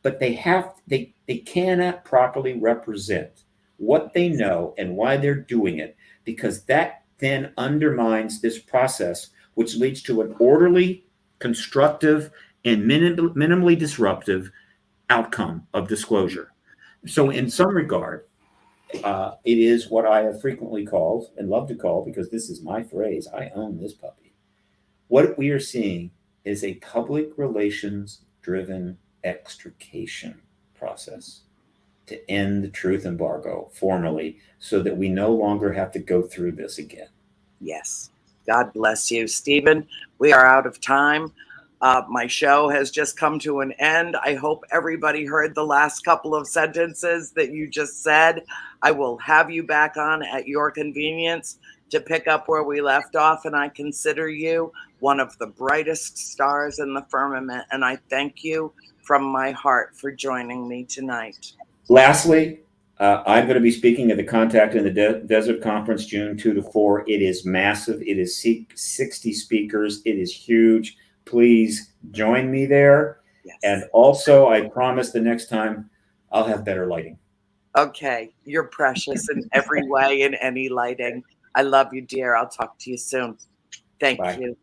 But they cannot properly represent what they know and why they're doing it, because that then undermines this process, which leads to an orderly, constructive, and minimally disruptive outcome of disclosure. So in some regard, it is what I have frequently called and love to call, because this is my phrase, I own this puppy. What we are seeing is a public relations driven extrication process to end the truth embargo formally, so that we no longer have to go through this again. Yes. God bless you, Stephen. We are out of time. My show has just come to an end. I hope everybody heard the last couple of sentences that you just said. I will have you back on at your convenience to pick up where we left off. And I consider you one of the brightest stars in the firmament. And I thank you from my heart for joining me tonight. Lastly, I'm going to be speaking at the Contact in the Desert Conference, June 2 to 4. It is massive. It is 60 speakers. It is huge. Please join me there. Yes. And also, I promise the next time I'll have better lighting. Okay. You're precious in every way, in any lighting. I love you, dear. I'll talk to you soon. Thank Bye. you.